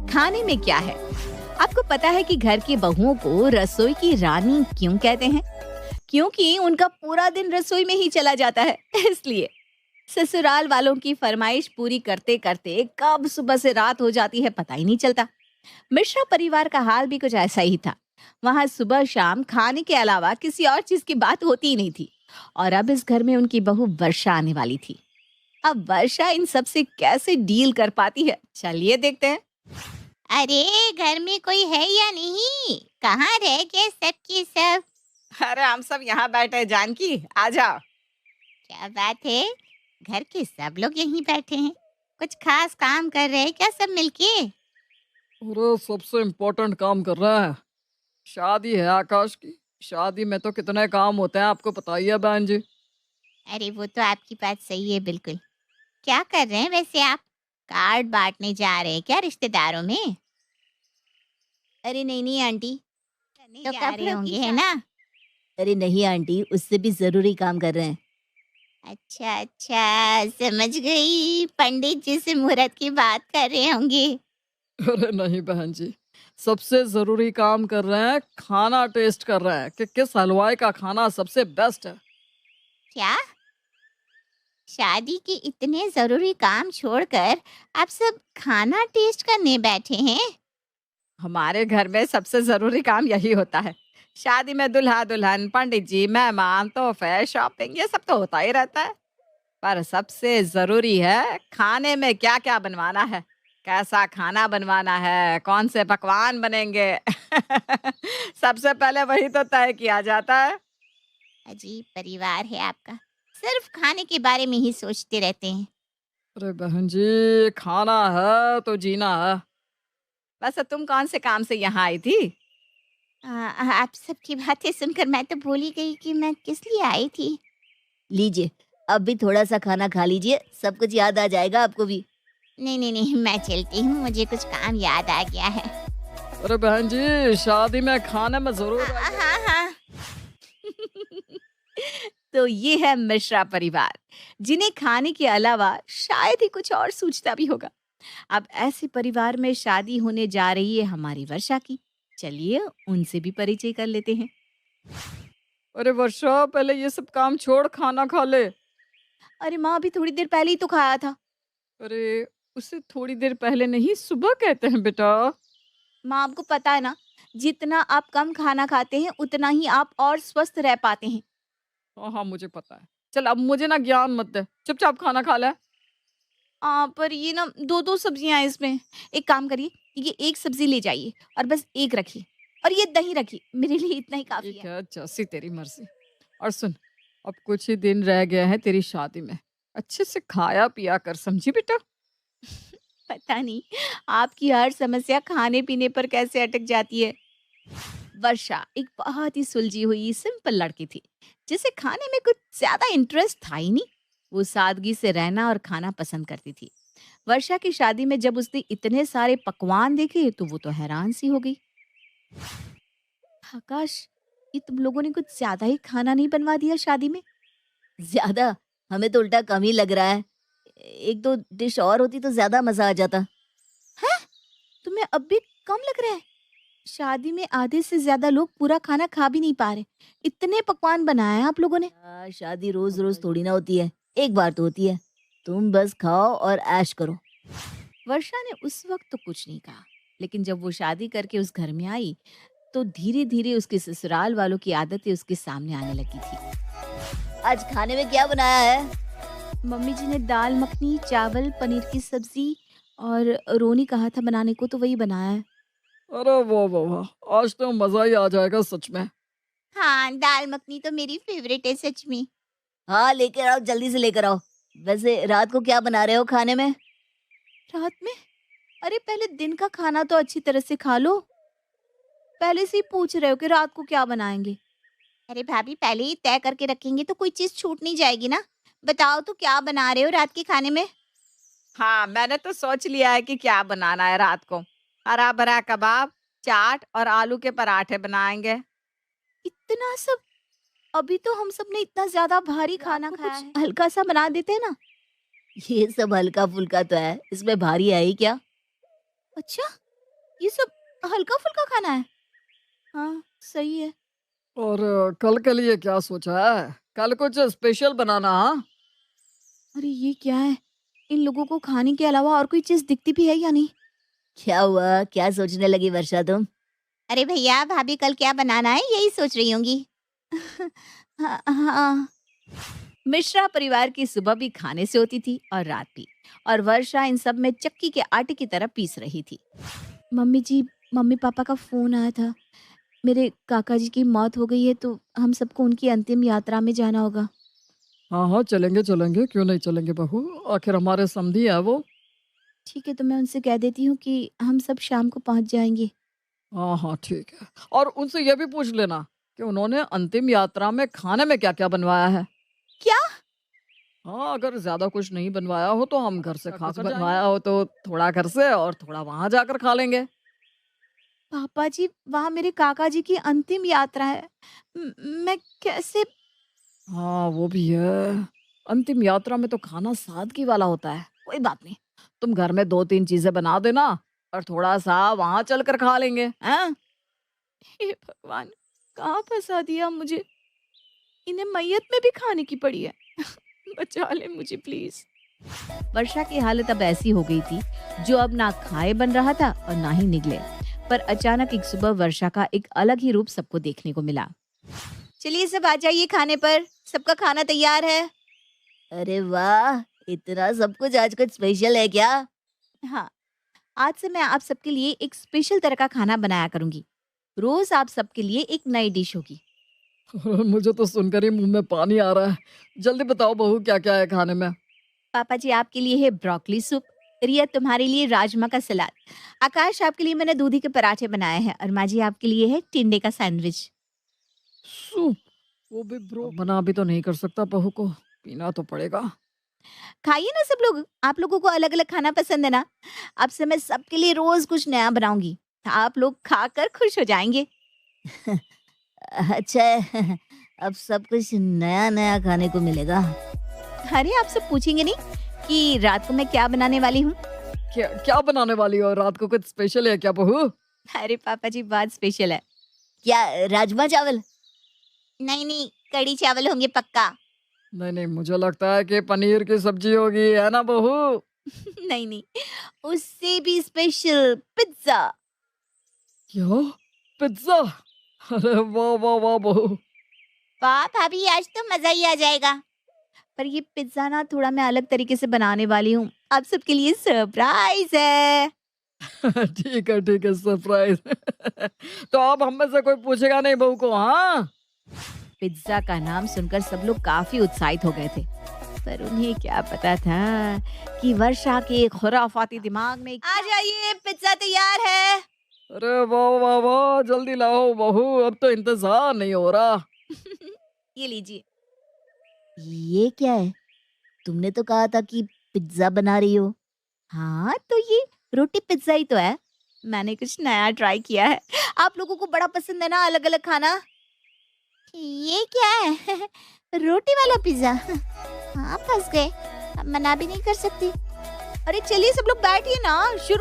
खाने में क्या है? आपको पता है कि घर की बहुओं को रसोई की रानी क्यों कहते हैं? क्योंकि उनका पूरा दिन रसोई में ही चला जाता है इसलिए। ससुराल वालों की फरमाइश पूरी करते करते कब सुबह से रात हो जाती है पता ही नहीं चलता। मिश्रा परिवार का हाल भी कुछ ऐसा ही था। वहां सुबह शाम खाने के अलावा किसी और चीज की बात होती ही नहीं थी। और अब इस घर में उनकी बहू वर्षा आने वाली थी। अब वर्षा इन सब से कैसे डील कर पाती है, चलिए देखते हैं। अरे घर में कोई है या नहीं? कहाँ रह गए सब के सब? अरे हम सब यहाँ बैठे जानकी, आ जाओ। क्या बात है, घर के सब लोग यहीं बैठे हैं। कुछ खास काम कर रहे हैं क्या सब मिलके? अरे सबसे इम्पोर्टेंट काम कर रहा है। शादी है आकाश की। शादी में तो कितने काम होते हैं आपको पता ही है बहन जी। अरे वो तो आपकी बात सही है बिल्कुल। क्या कर रहे हैं वैसे आप? कार्ड बांटने जा रहे हैं क्या रिश्तेदारों में? अरे नहीं नहीं आंटी। करने तो जा कब रहे होगी होंगे है ना? अरे नहीं आंटी, उससे भी जरूरी काम कर रहे हैं। अच्छा अच्छा, समझ गई। पंडित जी से मुहूर्त की बात कर रहे होंगे। अरे नहीं बहन जी, सबसे जरूरी काम कर रहे हैं। खाना टेस्ट कर रहे हैं कि किस हलवाई का खाना सबसे बेस्ट है। क्या? शादी के इतने जरूरी काम छोड़कर आप सब खाना टेस्ट करने बैठे हैं? हमारे घर में सबसे जरूरी काम यही होता है। शादी में दुल्हा दुल्हन, पंडित जी, मेहमान, तोहफे, शॉपिंग, ये सब तो होता ही रहता है। पर सबसे जरूरी है खाने में क्या क्या बनवाना है, कैसा खाना बनवाना है, कौन से पकवान बनेंगे सबसे पहले वही तो तय किया जाता है। अजीब परिवार है आपका, सिर्फ खाने के बारे में ही सोचते रहते हैं। अरे बहन जी, खाना है तो जीना है। वैसे तुम कौन से काम से यहाँ आई थी? आप सबकी बातें सुनकर मैं तो भूल ही गई कि मैं किस लिए आई थी। लीजिए, अब भी थोड़ा सा खाना खा लीजिए, सब कुछ याद आ जाएगा आपको भी। नहीं नहीं नहीं, मैं चलती हूँ, मुझे कुछ काम याद आ गया है। अरे बहन जी, शादी में खाने में जरूर आइए। हाँ हाँ। तो ये है मिश्रा परिवार, जिन्हें खाने के अलावा शायद ही कुछ और सूझता भी होगा। अब ऐसे परिवार में शादी होने जा रही है हमारी वर्षा की। चलिए उनसे भी परिचय कर लेते हैं। अरे वर्षा, पहले ये सब काम छोड़ खाना खा ले। अरे माँ, अभी थोड़ी देर पहले ही तो खाया था। अरे उसे थोड़ी देर पहले नहीं, सुबह कहते हैं बेटा। माँ, आपको पता है ना, जितना आप कम खाना खाते हैं उतना ही आप और स्वस्थ रह पाते हैं। हाँ हाँ, मुझे पता है। चल अब मुझे ना ज्ञान मत दे, चुपचाप खाना खा ले। पर ये ना दो दो सब्जियां हैं इसमें। एक काम करिए, ये एक सब्जी ले जाइए और बस एक रखिए। और ये दही रखिए, मेरे लिए इतना ही काफी ठीक है। है, जैसी तेरी मर्जी। और सुन, अब कुछ ही दिन रह गए हैं तेरी शादी में। अच्छे से खाया पिया कर, समझी बेटा। पता नहीं आपकी हर समस्या खाने पीने पर कैसे अटक जाती है। वर्षा एक बहुत ही सुलझी हुई सिंपल लड़की थी, जिसे खाने में कुछ ज्यादा इंटरेस्ट था ही नहीं। वो सादगी से रहना और खाना पसंद करती थी। वर्षा की शादी में जब उसने इतने सारे पकवान देखे तो वो तो हैरान सी हो गई। आकाश, ये तुम लोगों ने कुछ ज्यादा ही खाना नहीं बनवा दिया शादी में? ज्यादा? हमें तो उल्टा कम ही लग रहा है। एक दो डिश और होती तो ज्यादा मजा आ जाता है। तुम्हें अब भी कम लग रहा है? शादी में आधे से ज्यादा लोग पूरा खाना खा भी नहीं पा रहे। इतने पकवान बनाए हैं आप लोगों ने। शादी रोज रोज थोड़ी ना होती है, एक बार तो होती है। तुम बस खाओ और ऐश करो। वर्षा ने उस वक्त तो कुछ नहीं कहा, लेकिन जब वो शादी करके उस घर में आई तो धीरे धीरे उसके ससुराल वालों की आदतें उसके सामने आने लगी थी। आज खाने में क्या बनाया है? मम्मी जी ने दाल मखनी, चावल, पनीर की सब्जी और रोनी कहा था बनाने को, तो वही बनाया है। अरे वाह वाह वाह, आज तो मजा ही आ जाएगा सच में। हाँ, दाल मखनी तो मेरी फेवरेट है सच में। हाँ लेकर आओ, जल्दी से लेकर आओ। वैसे रात को क्या बना रहे हो खाने में? रात में? अरे पहले दिन का खाना तो अच्छी तरह से खा लो। पहले से ही पूछ रहे हो कि रात को क्या बनाएंगे? अरे भाभी, पहले ही तय करके रखेंगे तो कोई चीज छूट नहीं जाएगी ना। बताओ तो क्या बना रहे हो रात के खाने में? हाँ, मैंने तो सोच लिया है कि क्या बनाना है रात को। हरा भरा कबाब, चाट और आलू के पराठे बनाएंगे। इतना सब? अभी तो हम सब ने इतना ज्यादा भारी खाना खाया है। हल्का सा बना देते हैं ना। ये सब हल्का फुल्का तो है, इसमें भारी है ही क्या? अच्छा, ये सब हल्का-फुल्का खाना है। हाँ, सही है। और कल के लिए क्या सोचा है? कल कुछ स्पेशल बनाना, हाँ? अरे ये क्या है? इन लोगों को खाने के अलावा और कोई चीज़ दिखती भी है या नहीं? क्या हुआ? क्या सोचने लगी वर्षा तुम? अरे भैया, भाभी कल क्या बनाना है यही सोच रही होंगी। हाँ, हाँ। मिश्रा परिवार की सुबह भी खाने से होती थी और रात भी, और वर्षा इन सब में चक्की के आटे की तरह पीस रही थी। मम्मी जी, मम्मी पापा का फोन आया था। मेरे काका जी की मौत हो गई है तो हम सबको उनकी अंतिम यात्रा में जाना होगा। हाँ हाँ, चलेंगे चलेंगे, क्यों नहीं चलेंगे बहू, आखिर हमारे समधी है वो। ठीक है, तो मैं उनसे कह देती हूँ कि हम सब शाम को पहुँच जाएंगे। हाँ हाँ, ठीक है। और उनसे ये भी पूछ लेना कि उन्होंने अंतिम यात्रा में खाने में क्या क्या बनवाया है। क्या? हाँ, अगर ज्यादा कुछ नहीं बनवाया हो तो हम घर से कुछ खाकर बनवाया बनवाया हो तो थोड़ा घर से और थोड़ा वहां जाकर खा लेंगे। पापा जी, वहाँ मेरे काका जी की अंतिम यात्रा है। मैं कैसे? हाँ, वो भी है। अंतिम यात्रा में तो खाना सादगी वाला होता है। कोई बात नहीं, तुम घर में 2-3 चीजें बना देना और थोड़ा-सा वहाँ चलकर खा लेंगे, हैं? हे भगवान, कहाँ फंसा दिया मुझे। इन्हें मैयत में भी खाने की पड़ी है। बचा ले मुझे प्लीज। वर्षा की हालत अब ऐसी हो गई थी, जो अब ना खाए बन रहा था और ना ही निगले। पर अचानक एक सुबह वर्षा का एक अलग ही रूप सबको देखने को मिला। चलिए सब आ जाइए खाने पर, सबका खाना तैयार है। अरे वाह, इतना सब कुछ आज कुछ स्पेशल है क्या? हाँ, आज से मैं आप सबके लिए एक स्पेशल तरह का खाना बनाया करूंगी। रोज आप सबके लिए एक नई डिश होगी। मुझे तो सुनकर ही मुंह में पानी आ रहा है। जल्दी बताओ बहू, क्या-क्या है खाने में? पापा जी आपके लिए है ब्रोकली सूप, रिया तुम्हारे लिए राजमा का सलाद, आकाश आपके लिए मैंने दूधी के पराठे बनाए हैं, और माँ जी आपके लिए है टिंडे का सैंडविच। सूप? वो भी ब्रो मना भी तो नहीं कर सकता बहू को, पीना तो पड़ेगा। खाइए ना सब लोग, आप लोगों को अलग अलग खाना पसंद है ना। अब से मैं सबके लिए रोज कुछ नया बनाऊंगी, आप लोग खाकर खुश हो जाएंगे। अच्छा है, अब सब कुछ नया नया खाने को मिलेगा। अरे आप सब पूछेंगे नहीं कि रात को मैं क्या बनाने वाली हूँ? क्या क्या बनाने वाली हो? रात को कुछ स्पेशल है क्या बहू? अरे पापा जी, बहुत स्पेशल है। क्या, राजमा चावल? नहीं नहीं, कड़ी चावल होंगे पक्का। नहीं नहीं, मुझे लगता है कि पनीर की सब्जी होगी, है ना बहू? नहीं नहीं, उससे भी स्पेशल पिज्जा। क्या? पिज्जा? अरे वाह वाह वाह बहू। वाह भाभी, आज तो मजा ही आ जाएगा। पर ये पिज्जा ना थोड़ा मैं अलग तरीके से बनाने वाली हूँ, आप सबके लिए सरप्राइज है। ठीक है, सरप्राइज। तो अब हम में से कोई पूछेगा नहीं बहू को, हाँ? पिज्जा का नाम सुनकर सब लोग काफी उत्साहित हो गए थे, पर उन्हें क्या पता था कि वर्षा के खुराफाती दिमाग में आ जाइए, पिज्जा तैयार है। अरे वाह वाह वाह, जल्दी लाओ बहू, अब तो इंतजार नहीं हो रहा। ये लीजिए। ये क्या है? तुमने तो कहा था कि पिज्जा बना रही हो। हाँ, तो ये रोटी पिज्जा ही तो है। मैंने कुछ नया ट्राई किया है। आप लोगों को बड़ा पसंद है ना अलग अलग खाना। ये क्या है? रोटी वाला पिज्जा। हाँ, फंस गए, अब मना भी नहीं कर सकती। अरे चलिए सब लोग बैठिए ना, शुरू